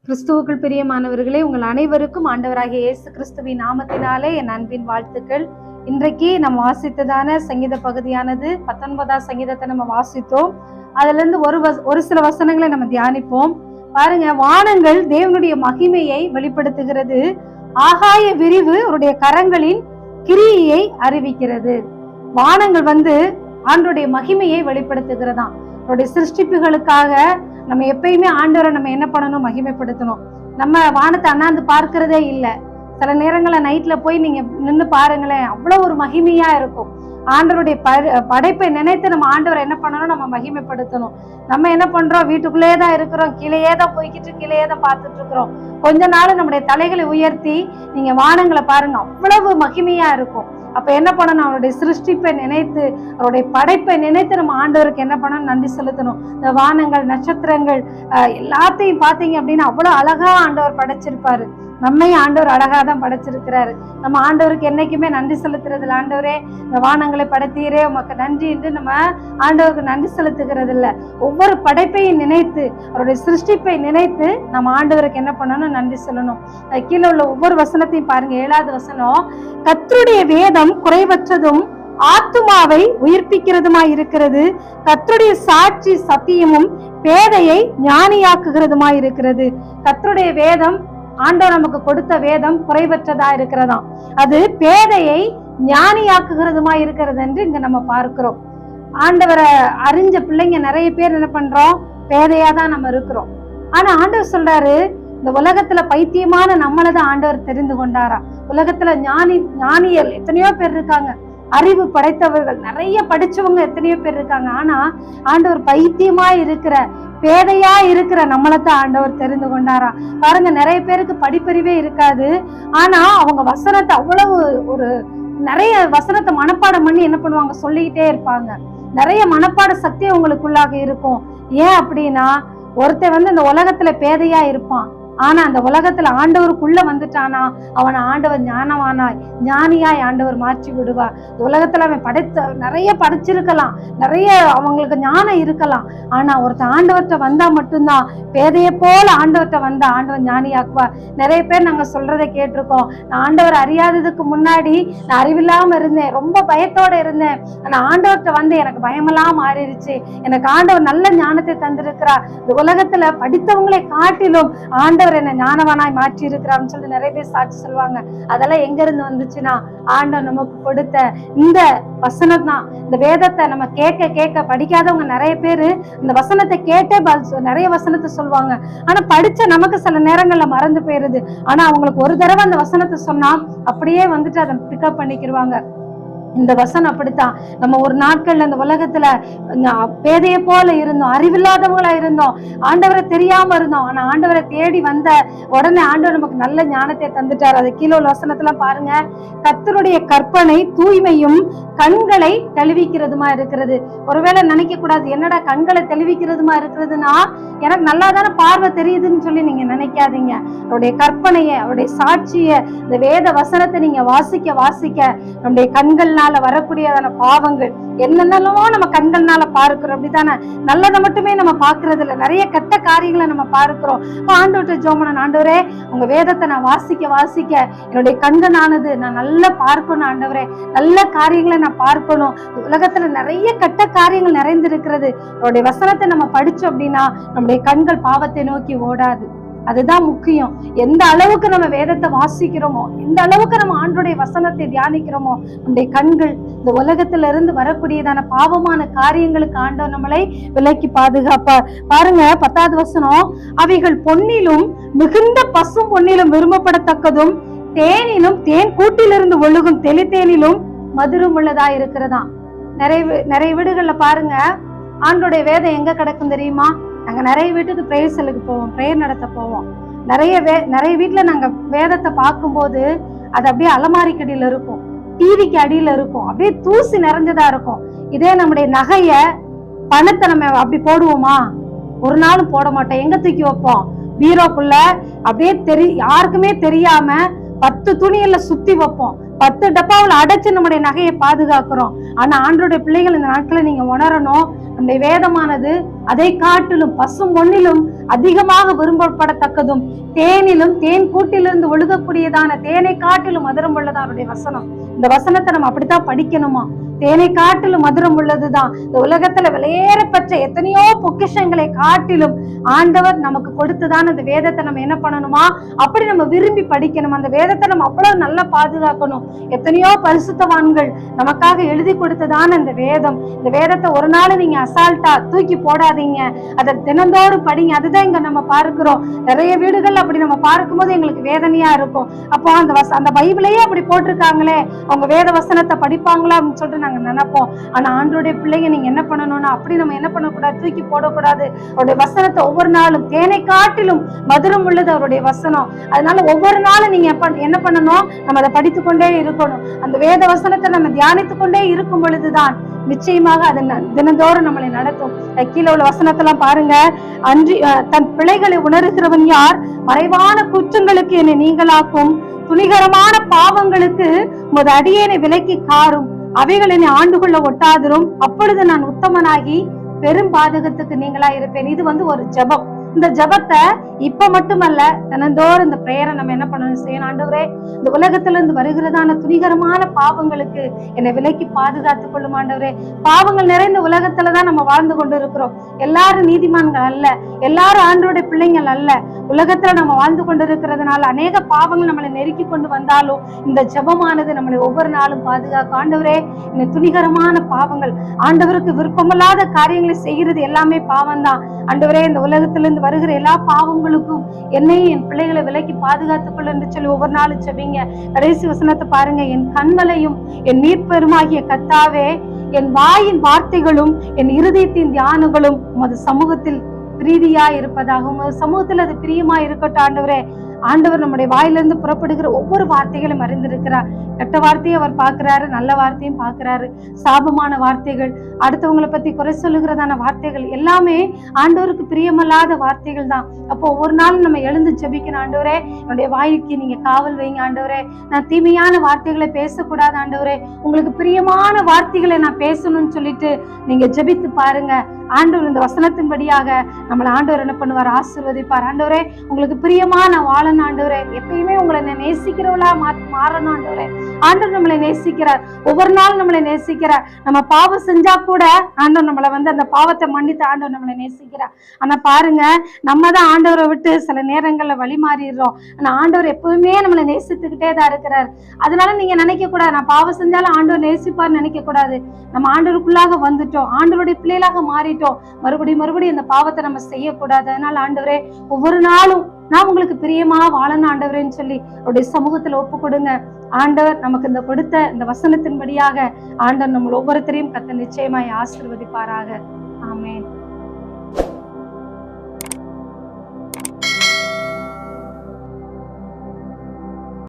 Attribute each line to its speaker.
Speaker 1: கிறிஸ்துவுக்குள் பிரியமானவர்களே, உங்கள் அனைவருக்கும் ஆண்டவராகிய இயேசு கிறிஸ்துவின் நாமத்தினாலே என் அன்பின் வாழ்த்துக்கள். இன்றைக்கு நம்ம வாசித்ததான சங்கீத பகுதியானது 19ஆம் சங்கீதத்தை நம்ம வாசித்தோம். அதுல இருந்து ஒரு சில வசனங்களை நம்ம தியானிப்போம். பாருங்க, வானங்கள் தேவனுடைய மகிமையை வெளிப்படுத்துகிறது, ஆகாய விரிவு அவருடைய கரங்களின் கிரியையை அறிவிக்கிறது. வானங்கள் ஆண்டவருடைய மகிமையை வெளிப்படுத்துகிறதாம். அவருடைய சிருஷ்டிப்புகளுக்காக நம்ம எப்பயுமே ஆண்டவரை நம்ம என்ன பண்ணணும், மகிமைப்படுத்தணும். நம்ம வானத்தை அண்ணாந்து பார்க்கிறதே இல்லை. சில நேரங்களில் நைட்ல போய் நீங்க நின்று பாருங்களேன், அவ்வளவு ஒரு மகிமையா இருக்கும். ஆண்டவருடைய படைப்பை நினைத்து நம்ம ஆண்டவரை என்ன பண்ணணும், நம்ம மகிமைப்படுத்தணும். நம்ம என்ன பண்றோம், வீட்டுக்குள்ளேயே தான் இருக்கிறோம், கீழேயே தான் போய்கிட்டு கீழேயே தான் பார்த்துட்டு இருக்கிறோம். கொஞ்ச நாள் நம்முடைய தலைகளை உயர்த்தி நீங்க வானங்களை பாருங்க, அவ்வளவு மகிமையா இருக்கும். அப்ப என்ன பண்ணணும், அவருடைய சிருஷ்டிப்பை நினைத்து அவருடைய படைப்பை நினைத்து நம்ம ஆண்டவருக்கு என்ன பண்ணணும், நன்றி செலுத்தணும். இந்த வானங்கள், நட்சத்திரங்கள் எல்லாத்தையும் பார்த்தீங்க அப்படின்னா அவ்வளவு அழகா ஆண்டவர் படைச்சிருப்பாரு. நம்மையும் ஆண்டவர் அழகா தான் படைச்சிருக்கிறாரு. நம்ம ஆண்டவருக்கு என்னைக்குமே நன்றி செலுத்துறதில்ல. ஆண்டவரே, இந்த வானங்களை படைத்தீரே, உமக்கு நன்றி என்று நம்ம ஆண்டவருக்கு நன்றி செலுத்துகிறது இல்லை. ஒவ்வொரு படைப்பையும் நினைத்து அவருடைய சிருஷ்டிப்பை நினைத்து நம்ம ஆண்டவருக்கு என்ன பண்ணணும், நன்றி சொல்லணும். கீழே உள்ள ஒவ்வொரு வசனத்தையும் பாருங்க. 7வது வசனம், கர்த்தருடைய வேதம் குறைவற்றதும் ஆத்துமாவை உயிர்ப்பிக்கிறதுமாய் இருக்கிறது, கர்த்தருடைய சாட்சி சத்தியமும் பேதையை ஞானியாக்குகிறதுமாய் இருக்கிறது. கர்த்தருடைய வேதம், ஆண்டவர் நமக்கு கொடுத்த வேதம் குறைவற்றதா இருக்கிறதாம். அது பேதையை ஞானியாக்குகிறதுமா இருக்கிறது என்று இங்க நம்ம பார்க்கிறோம். ஆண்டவரை அறிஞ்ச பிள்ளைங்க நிறைய பேர் என்ன பண்றோம், பேதையா தான் நம்ம இருக்கிறோம். ஆனா ஆண்டவர் சொல்றாரு, இந்த உலகத்துல பைத்தியமான நம்மளதான் ஆண்டவர் தெரிந்து கொண்டாரா. உலகத்துல ஞானியல் எத்தனையோ பேர் இருக்காங்க, அறிவு படைத்தவர்கள் நிறைய படிச்சவங்க எத்தனையோ பேர் இருக்காங்க. ஆனா ஆண்டவர் பைத்தியமா இருக்கிற, பேதையா இருக்கிற நம்மளைத்தான் ஆண்டவர் தெரிந்து கொண்டாரா. பாருங்க, நிறைய பேருக்கு படிப்பறிவே இருக்காது. ஆனா அவங்க வசனத்தை அவ்வளவு நிறைய வசனத்தை மனப்பாடம் பண்ணி என்ன பண்ணுவாங்க, சொல்லிக்கிட்டே இருப்பாங்க. நிறைய மனப்பாட சக்தி அவங்களுக்குள்ளாக இருக்கும். ஏன் அப்படின்னா, ஒருத்தன் இந்த உலகத்துல பேதையா இருப்பான், ஆனா அந்த உலகத்துல ஆண்டவருக்குள்ள வந்துட்டானா அவனை ஆண்டவர் ஞானவானாய் ஞானியாய் ஆண்டவர் மாற்றி விடுவார். உலகத்துல அவன் நிறைய படிச்சிருக்கலாம், நிறைய அவங்களுக்கு ஞானம் இருக்கலாம். ஆனா ஒருத்தர் ஆண்டவர்கிட்ட வந்தா மட்டும்தான், பேதையை போல ஆண்டவர்கிட்ட வந்தா ஆண்டவர் ஞானியாக்குவார். நிறைய பேர் நாங்க சொல்றதை கேட்டிருக்கோம். நான் ஆண்டவர் அறியாததுக்கு முன்னாடி நான் அறிவில்லாம இருந்தேன், ரொம்ப பயத்தோட இருந்தேன். ஆனா ஆண்டவர்கிட்ட வந்து எனக்கு பயமெல்லாம் மாறிடுச்சு, எனக்கு ஆண்டவர் நல்ல ஞானத்தை தந்திருக்கிறார். இந்த உலகத்துல படித்தவங்களை காட்டிலும் ஆண்டவர் என்ன ஞானவானாய் மாற்றி இருக்கிறான்னு சொல்லி நிறைய பேர் சாட்சி சொல்லுவாங்க. அதெல்லாம் எங்க இருந்து வந்துச்சுன்னா, ஆண்டவர் நமக்கு கொடுத்த இந்த வசனம் தான். இந்த வேதத்தை நம்ம கேட்க கேட்க, படிக்காதவங்க நிறைய பேரு இந்த வசனத்தை கேட்டே நிறைய வசனத்தை சொல்லுவாங்க. ஆனா படிச்ச நமக்கு சில நேரங்கள்ல மறந்து போயிருது. ஆனா அவங்களுக்கு ஒரு தடவை அந்த வசனத்தை சொன்னா அப்படியே அதை பிக்கப் பண்ணிக்கிடுவாங்க. இந்த வசனம் அப்படித்தான். நம்ம ஒரு நாட்கள்ல இந்த உலகத்துல பேதையை போல இருந்தோம், அறிவில்லாதவங்களா இருந்தோம், ஆண்டவரை தெரியாம இருந்தோம். ஆனா ஆண்டவரை தேடி வந்த உடனே ஆண்டவர் நமக்கு நல்ல ஞானத்தை தந்துட்டார். அது கீழே உள்ள வசனத்துல பாருங்க, கர்த்தருடைய கற்பனை தூய்மையும் கண்களை தெளிவிக்கிறதுமா இருக்கிறது. ஒருவேளை நினைக்க கூடாது, என்னடா கண்களை தெளிவிக்கிறதுமா இருக்கிறதுனா எனக்கு நல்லா தானே பார்வை தெரியுதுன்னு சொல்லி நீங்க நினைக்காதீங்க. அவருடைய கற்பனைய, அவருடைய சாட்சிய, இந்த வேத வசனத்தை நீங்க வாசிக்க வாசிக்க நம்முடைய கண்கள்னால வரக்கூடியதான பாவங்கள் என்னென்னமோ நம்ம கண்கள்னால பார்க்கிறோம். அப்படித்தானே, நல்லதை மட்டுமே நம்ம பார்க்கறது இல்லை, நிறைய கெட்ட காரியங்களை நம்ம பார்க்கிறோம். ஆண்டவர்கிட்ட ஜெபம், ஆண்டவரே உங்க வேதத்தை நான் வாசிக்க வாசிக்க என்னுடைய கண்களானது நான் நல்லா பார்க்கணும், ஆண்டவரே நல்ல காரியங்களை நான் பார்க்கணும். உலகத்துல நிறைய கெட்ட காரியங்கள் நிறைந்திருக்கிறது. அவருடைய வசனத்தை நம்ம படிச்சோம் அப்படின்னா நம்முடைய கண்கள் பாவத்தை நோக்கி ஓடாது. அதுதான் முக்கியம். எந்த அளவுக்கு நம்ம வேதத்தை வாசிக்கிறோமோ, எந்த அளவுக்கு நம்ம ஆண்டவருடைய வசனத்தை தியானிக்கிறோமோ, நம்முடைய கண்கள் இந்த உலகத்துல இருந்து வரக்கூடியதான பாவமான காரியங்களுக்கு ஆண்டவர் நம்மளை விலக்கி பாதுகாப்பார். பாருங்க, 10வது வசனம், அவைகள் பொன்னிலும் மிகுந்த பசும் பொன்னிலும் விரும்பப்படத்தக்கதும் தேனிலும் தேன் கூட்டிலிருந்து ஒழுகும் தெளித்தேனிலும் மதுரம் உள்ளதா இருக்கிறதா. நிறைய வீடுகள்ல பாருங்க, ஆண்டோடைய வேதம் எங்க கிடக்கும் தெரியுமா? நாங்க நிறைய வீட்டுக்கு பிரேயர்ஸலுக்கு போவோம், பிரேயர் நடத்த போவோம். நிறைய வீட்டுல நாங்க வேதத்தை பார்க்கும்போது அது அப்படியே அலமாரிக்கடியில இருக்கும், டிவிக்கு அடியில இருக்கும், அப்படியே தூசி நிறைஞ்சதா இருக்கும். இதே நம்முடைய நகைய, பணத்தை நம்ம அப்படி போடுவோமா? ஒரு நாளும் போட மாட்டோம். எங்க தூக்கி வைப்போம்? பீரோக்குள்ள அப்படியே யாருக்குமே தெரியாம 10 துணியில சுத்தி வைப்போம். 10 டப்பாவில் அடைச்சு நம்முடைய நகையை பாதுகாக்கிறோம். ஆனா ஆண்டவருடைய பிள்ளைகள் இந்த நாட்களை நீங்க உணரணும், நம்முடைய வேதமானது அதை காட்டிலும் பசும் பொன்னிலும் அதிகமாக விரும்பப்படத்தக்கதும் தேனிலும் தேன் கூட்டிலிருந்து ஒழுகக்கூடியதான தேனை காட்டிலும் மதுரம் உள்ளதான் அவருடைய வசனம். இந்த வசனத்தை நம்ம அப்படித்தான் படிக்கணுமா? தேனை காட்டிலும் மதுரம் உள்ளதுதான். இந்த உலகத்துல விலையேற பெற்ற எத்தனையோ பொக்கிஷங்களை காட்டிலும் ஆண்டவர் நமக்கு கொடுத்துதான் இந்த வேதத்தை நம்ம என்ன பண்ணணுமா? அப்படி நம்ம விரும்பி படிக்கணும். அந்த வேதத்தை நம்ம அவ்வளவு நல்லா பாதுகாக்கணும். எத்தனையோ பரிசுத்தவான்கள் நமக்காக எழுதி கொடுத்ததான இந்த வேதம். இந்த வேதத்தை ஒரு நாள் நீங்க அசால்ட்டா தூக்கி போடாதீங்க, அதை தினந்தோறும் படிங்க. அதுதான் இங்க நம்ம பார்க்கிறோம். நிறைய வீடுகள் அப்படி நம்ம பார்க்கும்போது எங்களுக்கு வேதனையா இருக்கும். அப்போ அந்த பைபிளையே அப்படி போட்டிருக்காங்களே, அவங்க வேத வசனத்தை படிப்பாங்களா அப்படின்னு சொல்லிட்டு நாங்க நினைப்போம். ஆனா ஆண்டவருடைய பிள்ளைங்க நீங்க என்ன பண்ணணும்னா, அப்படி நம்ம என்ன பண்ணக்கூடாது, தூக்கி போடக்கூடாது. அவருடைய வசனத்தை ஒவ்வொரு நாளும் தேனை காட்டிலும் மதுரம் உள்ளது அவருடைய வசனம். அதனால ஒவ்வொரு நாளும் நீங்க என்ன பண்ணணும், நம்ம அதை படித்துக் கொண்டே இருக்கணும். அந்த வேத வசனத்தை நம்ம தியானித்துக் கொண்டே இருக்கும் பொழுதுதான் நிச்சயமாக அது தினந்தோறும் நம்மளை நடத்தும். கீழே உள்ள வசனத்தெல்லாம் பாருங்க. அன்றி தன் பிழைகளை உணர்கிறவன் யார்? மறைவான குற்றங்களுக்கு என்னை நீங்களாக்கும், துணிகரமான பாவங்களுக்கு உமது அடியேனை விலக்கி காரும், அவைகள் என்னை ஆண்டுகொள்ள ஒட்டாதிரும், அப்பொழுது நான் உத்தமனாகி பெரும் பாதகத்துக்கு நீங்களா இருப்பேன். இது ஒரு ஜெபம். இந்த ஜெபத்தை இப்ப மட்டுமல்ல, தினந்தோறும் இந்த பிரேயரை நம்ம என்ன பண்ணணும், செய்யணும். ஆண்டவரே, இந்த உலகத்துல இருந்து வருகிறதான துணிகரமான பாவங்களுக்கு என்னை விலக்கி பாதுகாத்துக் கொள்ளும் ஆண்டவரே. பாவங்கள் நிறைந்த உலகத்துலதான் நம்ம வாழ்ந்து கொண்டு இருக்கிறோம். எல்லாரும் நீதிமான்கள் அல்ல, எல்லாரும் ஆண்டவருடைய பிள்ளைங்கள் அல்ல. உலகத்துல நம்ம வாழ்ந்து கொண்டு இருக்கிறதுனால அநேக பாவங்கள் நம்மளை நெருக்கி கொண்டு வந்தாலும் இந்த ஜெபமானது நம்மளை ஒவ்வொரு நாளும் பாதுகாக்கும். ஆண்டவரே, இந்த துணிகரமான பாவங்கள், ஆண்டவருக்கு விருப்பமில்லாத காரியங்களை செய்கிறது எல்லாமே பாவம் தான். ஆண்டவரே, இந்த உலகத்திலிருந்து வருகிற எல்லா பாவங்களுக்கும் என்னையும் என் பிள்ளைகளை விலக்கி பாதுகாத்துக் கொள்ள என்று சொல்லி ஒவ்வொரு நாளும் செபிங்க. கடைசி வசனத்தை பாருங்க. என் கண்மலையும் என் மீட்பெருமாகிய கர்த்தாவே, என் வாயின் வார்த்தைகளும் என் இருதயத்தின் தியானங்களும் உமது சமூகத்தில் பிரீதியா இருப்பதாக, உமது சமூகத்தில் அது பிரியமா இருக்கட்டும். ஆண்டவரே, ஆண்டவர் நம்முடைய வாயிலிருந்து புறப்படுகிற ஒவ்வொரு வார்த்தைகளும் அறிந்திருக்கிறார். கெட்ட வார்த்தையை அவர் பார்க்கிறாரு, நல்ல வார்த்தையும் பார்க்கிறாரு. சாபமான வார்த்தைகள், அடுத்தவங்களை பத்தி குறை சொல்லுகிறதான வார்த்தைகள் எல்லாமே ஆண்டவருக்கு பிரியமல்லாத வார்த்தைகள் தான். அப்போ ஒவ்வொரு நாளும் நம்ம எழுந்து ஜெபிக்கணும். ஆண்டவரே, என்னுடைய வாய்க்கு நீங்க காவல் வைங்க. ஆண்டவரே, நான் தீமையான வார்த்தைகளை பேசக்கூடாது. ஆண்டவரே, உங்களுக்கு பிரியமான வார்த்தைகளை நான் பேசணும்னு சொல்லிட்டு நீங்க ஜெபித்து பாருங்க. ஆண்டவர் இந்த வசனத்தின்படியாக நம்மளை ஆண்டவர் என்ன பண்ணுவார், ஆசீர்வதிப்பார். ஆண்டவரே, உங்களுக்கு பிரியமான வாழணும். ஆண்டவரே, எப்பயுமே உங்களை நேசிக்கிறவளா மாறணும். ஆண்டவரே, ஆண்டவர் நம்மளை நேசிக்கிறார். ஒவ்வொரு நாளும் நம்மளை நேசிக்கிறார். நம்ம பாவம் செஞ்சா கூட ஆண்டவர் நம்மளை அந்த பாவத்தை மன்னித்து ஆண்டவர் நம்மளை நேசிக்கிறார். ஆனா பாருங்க, நம்ம தான் ஆண்டவரை விட்டு சில நேரங்கள்ல வழி மாறிடுறோம். ஆனா ஆண்டவர் எப்பவுமே நம்மளை நேசித்துக்கிட்டே தான் இருக்கிறார். அதனால நீங்க நினைக்க கூடாது, நான் பாவம் செஞ்சாலும் ஆண்டவர் நேசிப்பார்னு நினைக்க கூடாது. நம்ம ஆண்டவருக்குள்ளாக வந்துட்டோம், ஆண்டவருடைய பிள்ளைகளாக மாறிட்டோம். மறுபடியும் இந்த பாவத்தை நம்ம செய்யக்கூடாது. அதனால ஆண்டவரே, ஒவ்வொரு நாளும் நான் உங்களுக்கு பிரியமா வாழணும் ஆண்டவரேன்னு சொல்லி அவருடைய சமூகத்துல ஒப்பு கொடுங்க. ஆண்டவர் நமக்கு இந்த கொடுத்த இந்த வசனத்தின்படியாக ஆண்டவர் நம்ம ஒவ்வொருத்தரையும் கர்த்தர் நிச்சயமாய் ஆசீர்வதிப்பாராக. ஆமென்.